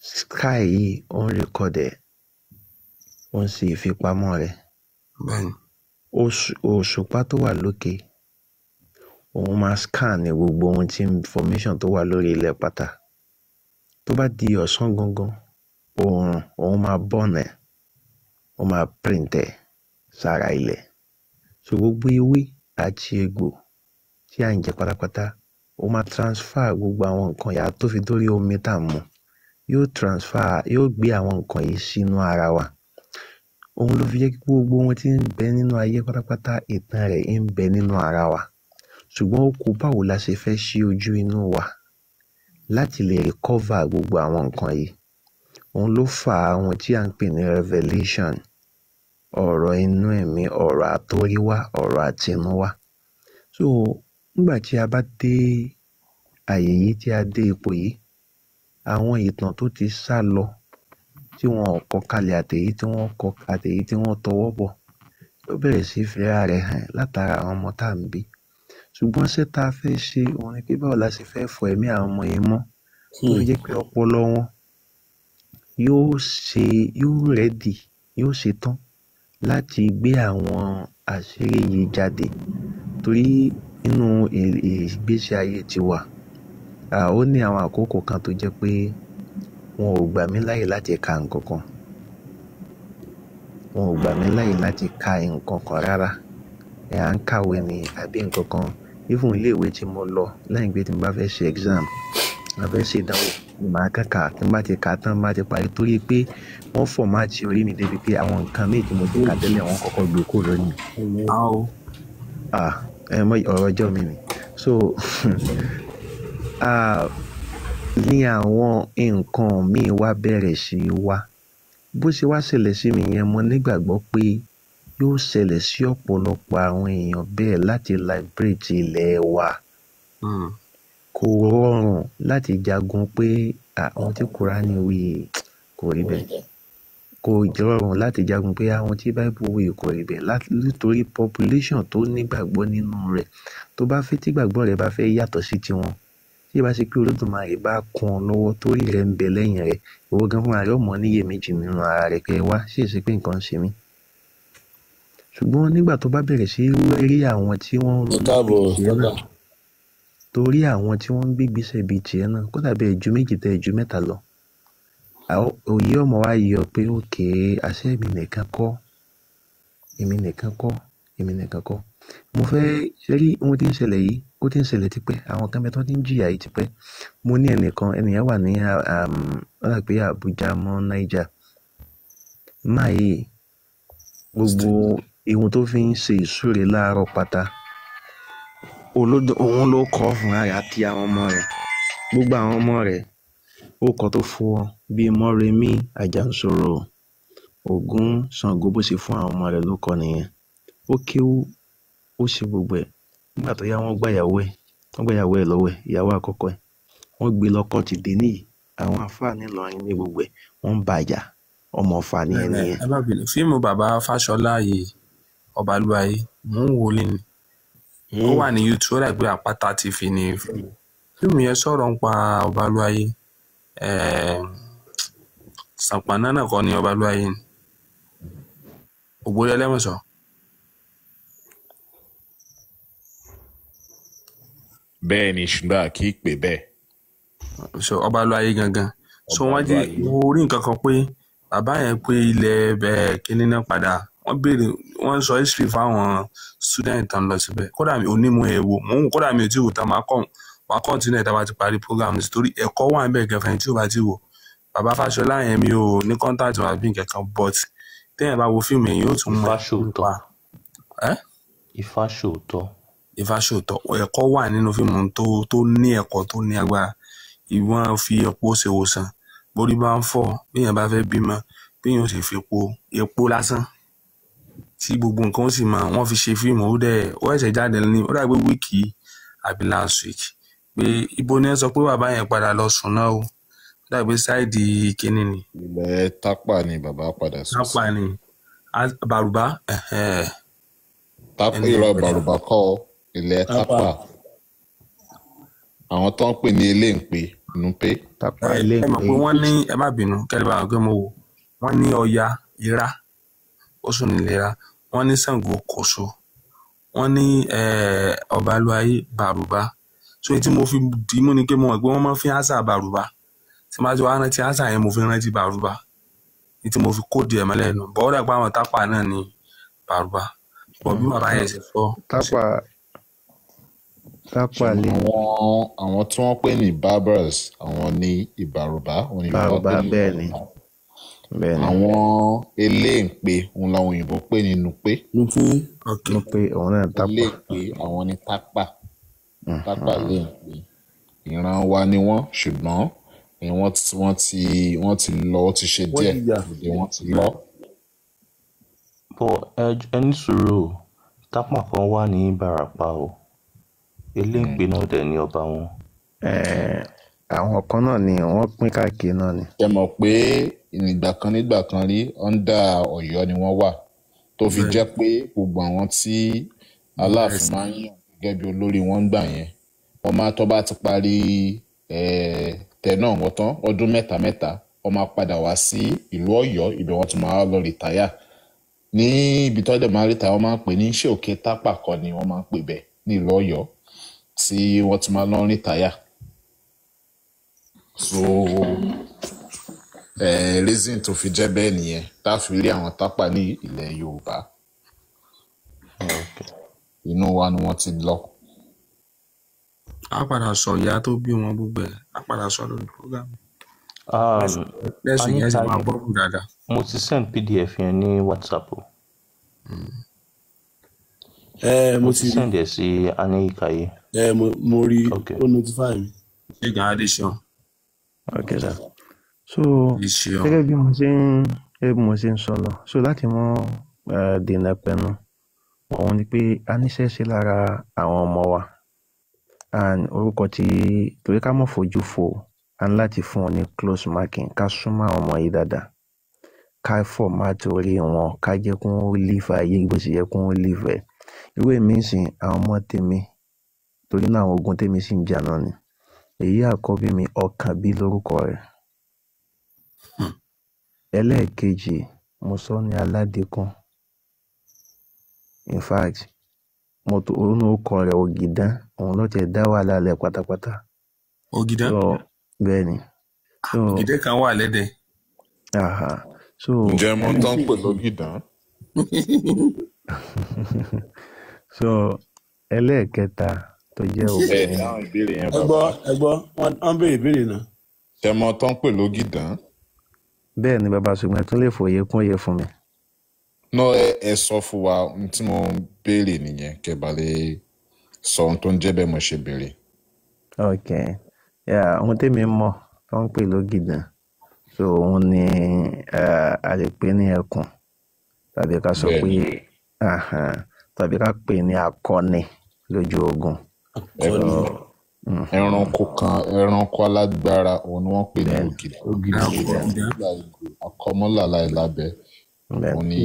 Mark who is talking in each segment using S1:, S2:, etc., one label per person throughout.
S1: Sky yìí ó ń record ẹ̀, ó ń ṣe ìfipamọ́ rẹ̀.
S2: Bẹ́ẹ̀ni.
S1: Òṣùpá tó wà lókè òun máa scan ní gbogbo ohun tí information tó wà lórí ilẹ̀ pátá. Tó bá di ọ̀sán gangan òun máa burn ẹ̀, ó máa print ẹ̀ sára ilẹ̀. So gbogbo ewé àti egbò tí à ń jẹ pátápátá ó máa transfer gbogbo àwọn nǹkan yà tó fi dórí omi tá a mu, yóò gbé àwọn nǹkan yìí sínú ara wa. Òun ló fi jẹ́ kí gbogbo ohun tí ń bẹ nínú ayé pátápátá ìtàn rẹ̀ ń bẹ nínú ara wa. Ṣùgbọ́n ó kú báwo la ṣe fẹ́ ṣí ojú inú wa láti lè recover gbogbo àwọn nǹkan yìí. Òun ló fà àwọn tí à ń pè ní revelation, ọ̀rọ̀ inú ẹ̀mí, ọ̀rọ̀ àtọ̀ríwá, ọ̀rọ̀ àtinúwá. So nígbà tí a bá dé àyè yìí, tí a dé ipò yìí, àwọn ìtàn tó ti sá lọ tí wọ́n kọ kalẹ̀ àtèyí tí wọ́n kọ àtèyí tí wọ́n tọwọ́ bọ̀ ó bẹ̀rẹ̀ sí fira rẹ̀ hàn látara àwọn ọmọ tá à ń bí. Ṣùgbọ́n ṣé tá a fẹ́ ṣe òun ni pé báwo la ṣe fẹ́ fọ ẹ̀mí àwọn ọmọ yẹn mọ́ tó fi jẹ́ pé ọpọlọ wọn yóò ready, yóò ṣe tán láti gbé àwọn àṣírí yìí jáde. Torí nínú ìgbésí ayé tiwa ó ní àwọn àkókò kan tó jẹ́ pé wọn ò gbà mí láyè láti ka nǹkan kan. Wọn ò gbà mí láyè láti ka nǹkan kan rárá. À ń kàwé ni àbí nǹkan kan. Even ilé ìwé tí mo lọ lẹ́yìn pé tí mo bá fẹ́ ṣe exam, mo fẹ́ ṣe ìdánwò, màá kàkà tí mo bá ti kà tán, bá ti parí torí pé wọ́n format orí mi débi pé àwọn nǹkan méjì tí mo ti kà tẹ́lẹ̀ wọ́n kọ́kọ́ gbé kúrò lónìí. Ọ̀rọ̀ ọjọ́ mi ni. So ní àwọn nǹkan míì wá bẹ̀rẹ̀ sí wá. Bó ṣe wá ṣẹlẹ̀ sí mi yẹn, mo nígbàgbọ́ pé yóò ṣẹlẹ̀ sí ọ̀pọ̀lọpọ̀ àwọn èèyàn bẹ́ẹ̀ láti liberate ilẹ̀ wa. Kò rọrùn láti jagun pé àwọn tí Kùránì wí kò rí bẹ́ẹ̀. Kò rọrùn láti jagun pé àwọn tí Bible wí kò rí bẹ́ẹ̀ nítorí population tó nígbàgbọ́ nínú rẹ̀ tó bá fẹ́ tí ìgbàgbọ́ rẹ̀ bá fẹ́ yàtọ̀ sí tiwọn. Tí ìbá ṣe pé Olódùmarè bá kún ọ lọ́wọ́ torí rẹ̀ ń bẹ lẹ́yìn rẹ̀, ìwọ gan fúnra rẹ̀ ó mọ̀ níyè méjì nínú ara rẹ̀ pé wá ṣe é ṣe pé nǹkan ń ṣe mí. Ṣùgbọ́n nígbà tó bá bẹ̀rẹ̀ sí rí àwọn tí wọ́n ń torí àwọn tí wọ́n ń gbégbésẹ̀ bíi tiẹ̀ náà kó dàbí ẹ̀jú méjì tẹ ẹ̀jú mẹ́ta lọ. Òye ọmọ wa yọ pé òkè àṣẹ èmi nìkan kọ́. Mo fẹ́ rí ohun tí ń ṣẹlẹ̀ yìí, ó ti ń ṣẹlẹ̀ tipẹ́. Àwọn kan bẹ́ẹ̀ tó ti ń jìyà yìí tipẹ́. Mo ní ẹnìyàn wà ní Abuja mọ́ Niger. Máa yìí gbogbo ihun tó fi ń ṣe ìsúre láàárọ̀ pátá òun ló kọ́ fúnra rẹ̀ àti àwọn ọmọ rẹ̀. Gbogbo àwọn ọmọ rẹ̀ ó kọ́ tó fún wọn bíi Mọ́remí, Àjànsòrò, Ògún, Ṣàngó bó ṣe fún àwọn ọmọ rẹ̀ ló kọ́ nìyẹn. Ó kéwú ó ṣe gbogbo ẹ̀. Nígbà tó yá wọ́n gbà ìyàwó ẹ̀ lọ́wọ́ ẹ̀, ìyàwó àkọ́kọ́ ẹ̀. Wọ́n gbé lọ́kọ̀ ti dé níyì. Àwọn àfáà ní Ìlọrin ní gbogbo ẹ̀. Wọ́n ń bàjá ọmọ Ọ̀fà ní ẹni yẹn.
S2: Fíìmù bàbá Fáṣọlá yìí, Ọbalúayé, mò ń wò lé ní. Ó wà ní YouTube, ó dàgbé Àpáta TV ní fíìmù yẹn sọ̀rọ̀ ń pa Ọbalúayé. Sàpàná náà kọ́ ni Ọbalúayé ni. Ògbólé Ẹlẹ́mọ̀ṣọ́.
S3: Bẹ́ẹ̀ ni ṣùgbọ́n kì í pè bẹ́ẹ̀.
S2: So Ọbalúayé gangan. So wọ́n jí mo rí nǹkan kan pé bàbá yẹn pé ilẹ̀ kíní náà padà. Wọ́n sọ history fáwọn student tán lọ síbẹ̀. Kódà mi ò ní mú ẹ̀ wò. Kódà mi ò tí wò tán máa continue tá bá ti parí program nítorí ẹ̀kọ́ wà níbẹ̀ gẹ̀fẹ̀ tí ò bá ti wò. Bàbá Fáṣọlá yẹn mi ò ní contact wà bí nǹkan kan but téèyàn bá wo fíìmù yẹn yóò tún mọ̀. Ìfáṣòótọ́ ẹ̀kọ́ wà nínú fíìmù tó ní ẹ̀kọ́ tó ní agbára. Ìwọ́n fi epo ṣe wòsàn. Borí bá ń fọ́ bí èèyàn bá fẹ́ bímọ bí èèyàn sì fi epo lásán tí gbogbo nǹkan ó sì mọ̀. Wọ́n fi ṣe fíìmù ó ẹ̀ṣẹ̀ jáde ní ó dàgbé wíìkì àbí last week pé ibo ni ẹ sọ pé bàbá yẹn padà lọ sùn náà o. Dàgbé sáìdì kíní ni.
S3: Ilẹ̀ Tápà ni bàbá padà sùn.
S2: Tápà ni Bàrùbá.
S3: Irọ́ Bàrùbá kọ́ ilẹ̀ Tápà. Àwọn tó ń pè ní Eléǹpé Nupe.
S1: Tápà
S2: ẹ
S1: ilé
S2: mọ̀ pé wọ́n ní ẹ má bínú kẹ́lẹ́ bá wọn pé mo wò wọ́n ní Ọya Ìrá ó sùn nílera wọ́n ní Ṣàngó Kòso wọ́n ní Ọbalúayé Bàrùbá so èyí tí mo fi dìímú ni pé mo mọ̀ pé wọ́n máa ń fi àṣà Bàrùbá tí máa ti wá rántí àṣà yẹn mo fi rántí Bàrùbá èyí tí mo fi kóòdù ẹ̀ mọ́lẹ̀ nù bọ́ọ̀dà pé àwọn Tápà náà ní Bàrùbá bọ̀ bí bàbá yẹn ṣe sọ.
S1: Tápà lè
S3: àwọn tí wọ́n pè ní barbers àwọn ní Ìbàrùbá òun ni
S1: Bàrùbá bẹ́ẹ̀ ni.
S3: àwọn eléǹpé òun làwọn òyìnbó pè ní Nupe.
S1: Nupe òun náà Tápà.
S3: eléǹpé àwọn ní Tápà. Tápà léǹpé ìran wa ni wọ́n ṣùgbọ́n wọ́n ti lọ ó ti ṣe díẹ̀ òde wọ́n ti lọ.
S4: bọ́ ẹ ní sùúrù Tápà kan wà ní Ìbàràpá o eléǹpé náà dẹ̀ ní ọba wọn.
S1: Àwọn kan náà ni wọ́n pín káàkiri náà ni.
S3: ẹ mọ̀ pé nígbà kan rí ọ́ndà Ọ̀yọ́ ni wọ́n wà tó fi jẹ́ pé gbogbo àwọn tí Aláàfin máa ń yàn gẹ́gẹ́ bí olórí wọn gbà yẹn wọ́n máa tó bá ti parí tẹ̀nà wọn tán ọdún mẹ́ta wọ́n máa padà wá sí ìlú Ọ̀yọ́ ibẹ̀ wọ́n tún máa lọ rìtáyà ní ibi tó dẹ̀ máa rìtáyà wọ́n máa ń pè ní ṣé òkè Tápà kan ni wọ́n máa ń pè bẹ́ẹ̀ ní ìlú Ọ̀yọ́ tí wọ́n ti máa lọ rìtáyà. So reason tó fi jẹ́ bẹ́ẹ̀ nìyẹn tá a fi rí àwọn Tápà ní ilẹ̀ Yorùbá inú wa ni wọ́n ti lọ.
S2: a padà sọ ìyá tó bí wọn gbogbo ẹ̀ a padà sọ lórí program. lẹ́sìn yẹn sì máa bọ́ kù dáadáa.
S4: mo ti send PDF yẹn ní WhatsApp o.
S5: mo ti
S4: send ẹ̀ sí Aníyíkáyé.
S5: mo rí
S4: Okay.
S5: ó notify mi.
S2: ṣé gan adéṣeun.
S1: Okay sir. So gẹ́gẹ́ bí mo ṣe ń sọ lọ so láti mọ dènà pẹ̀lú òun ni pé a níṣẹ́ ṣe lára àwọn ọmọ wa and orúkọ torí ká mọ̀ fojú fo a ní láti fún wọn ní close marking ká súnmọ́ àwọn ọmọ yìí dáadáa ká fọ̀mátì orí wọn ká jẹ́ kó wọ́n live ayé bó ṣe yẹ kó wọ́n live ẹ̀ ìwé mi ń sìn àwọn ọmọ tèmi torí náà àwọn ogun tèmi sì ń jà náà ni èyí àkọ́bí mi ọkàn bí lórúkọ rẹ̀ ẹlẹ́ẹ̀kejì mo sọ ní Aládékún in fact mo tó orúnú ọkọ rẹ̀ Ògìdán òun ló ti dá wàhálà lẹ̀ pátápátá.
S2: Ògìdán
S1: bẹ́ẹ̀ ni.
S2: Ògìdán kan wà lẹ́dẹ̀.
S3: ǹjẹ́ mo tán pè lógìdán.
S1: So ẹlẹ́ẹ̀kẹta tó jẹ́ obìnrin.
S5: ẹgbọ́ wọ́n béèrè ìbéèrè náà.
S3: ǹjẹ́ mo tán pè lógìdán.
S1: bẹ́ẹ̀ ni bàbá ṣùgbọ́n tó lè fòye kún òye fún mi.
S3: náà ẹ sọ fún wa ohun tí mo ń béèrè nìyẹn kẹ́ bá lè sọ ohun tó ń jẹ́ bẹ́ẹ̀ mo ṣe béèrè.
S1: Ok ohun tèmi mọ̀ tó ń pè lógìdán so òun ni a lè pè ní ẹkùn tàbí ká sọ pé tàbí ká pè ní akọni lójú ogun.
S3: ẹranko alágbára òun ni wọ́n pè ní ògìdán akọmọlà láìlábẹ́ òun ni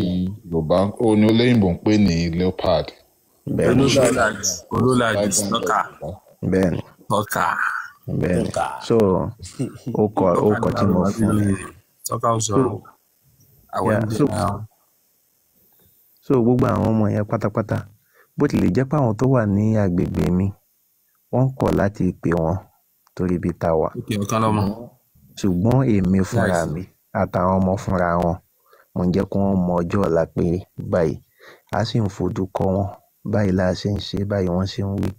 S3: Yorùbá òun ni olóyìnbó ń pè ní leopard.
S2: olólàjì tọ́ka.
S1: bẹ́ẹ̀ni
S2: tọ́ka.
S1: bẹ́ẹ̀ni so ó kọ tí mo fún mi.
S2: tọ́ka ó sọ àwọn ẹgbẹ́ náà.
S1: so gbogbo àwọn ọmọ yẹn pátápátá bó tilẹ̀ jẹ́ pé àwọn tó wà ní agbègbè mi wọ́n kọ̀ láti pè wọ́n torí ibi tá a wà. ṣùgbọ́n èmi fúnra mi àtàwọn ọmọ fúnra wọn mo ń jẹ́ kó wọ́n mọ ọjọ́ ọ̀la pé báyìí a sì ń fojú kọ́ wọn báyìí láà ṣe ń ṣe báyìí wọ́n ṣe ń wí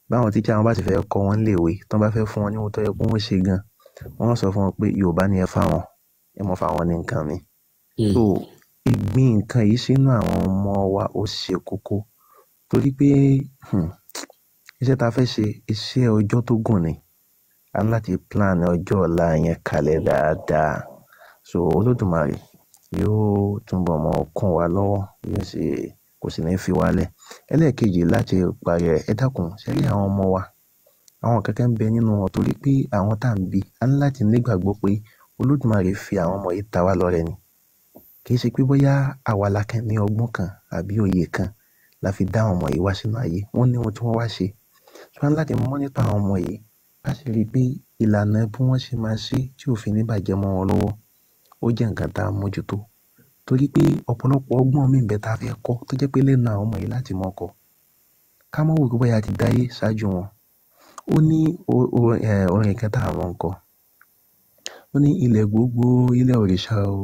S1: báwọn tíṣà wọn bá sì fẹ́ kọ́ wọn léèwé tó bá fẹ́ fún wọn ní ohun tó yẹ kó wọ́n ṣe gan wọ́n sọ fún wọn pé Yorùbá ni ẹ fáwọn ẹ mọ̀ fáwọn ní nǹkan mi. so ìgbín nǹkan yìí sínú àwọn ọmọ wa ó ṣe kókó torí pé iṣẹ́ tá a fẹ́ ṣe iṣẹ́ ọjọ́ tó gùn ni a ní láti plan ọjọ́ ọ̀la yẹn kalẹ̀ dáadáa so Olódùmarè yóò túnbọ̀ mọ́ kún wa lọ́wọ́ yóò sì kò sì ní fi wálẹ̀. ẹlẹ́ẹ̀kejì láti parí ẹ dákun sẹ́rí àwọn ọmọ wa àwọn kankan ń bẹ nínú wọn torí pé àwọn tá à ń bí a ní láti nígbàgbọ́ pé Olódùmarè fi àwọn ọmọ yìí ta wá lọ́rẹ ni kì í ṣe pé bóyá àwa la kàn ní ọgbọ́n kan àbí òye kan la fi dá àwọn ọmọ yìí wá sínú ayé wọ́n ní ohun tí wọ́n wá ṣe so a ní láti mọ́nítọ̀ àwọn ọmọ yìí a sì rí i pé ìlànà bí wọ́n ṣe máa ṣe tí òfin ní bàjẹ́ mọ́ wọn lọ́wọ́ ó jẹ́ nǹkan tá a mójútó torí pé ọ̀pọ̀lọpọ̀ ọgbọ́n mi ń bẹ tá a fẹ́ kọ́ tó jẹ́ pé lẹ́nu àwọn ọmọ yìí láti mọ̀ kọ́ ká mọ̀ wò pé bóyá ti dáyé ṣáájú wọn ó ní orin kẹta àwọn nǹkan ó ní ilẹ̀ gbogbo ilẹ̀ òrìṣà o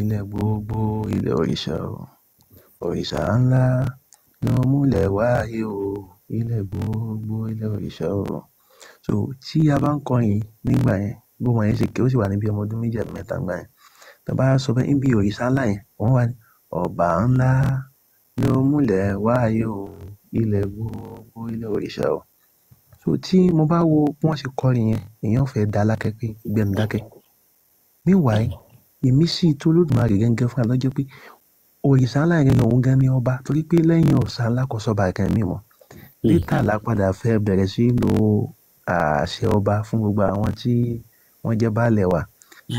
S1: ilẹ̀ gbogbo ilẹ̀ òrìṣà o òrìṣà ńlá ló múlẹ̀ wáyé o ilẹ̀ gbogbo ilẹ̀ òrìṣà o so tí a bá ń kọrin nígbà yẹn gbogbo yẹn ṣe kí ó sì wà níbi ọmọ ọdún 2 àbí 3 gbà yẹn tàbá sọ bẹ́ẹ̀ níbi òrìṣà ńlá yẹn wọ́n wà ní ọba ńlá ló múlẹ̀ wáyé o ilẹ̀ gbogbo ilẹ̀ òrìṣà o so tí mo bá wo bí wọ́n ṣe kọrin yẹn èèyàn fẹ́ dá lákẹ́ pé gbẹ̀mí dákẹ́ meanwhile ìmísí tó lódùmarè gẹ́gẹ́ fún àlọ́jọ́ pé òrìṣà ńlá yẹn òun gan ni ọba torí pé lẹ́yìn ọ̀sán ńlá kò sọ́ba ẹ̀kan mi mọ́ létà lápadà fẹ́ bẹ̀rẹ̀ sí lo àṣẹ ọba fún gbogbo àwọn tí wọ́n jẹ́ baálẹ̀ wa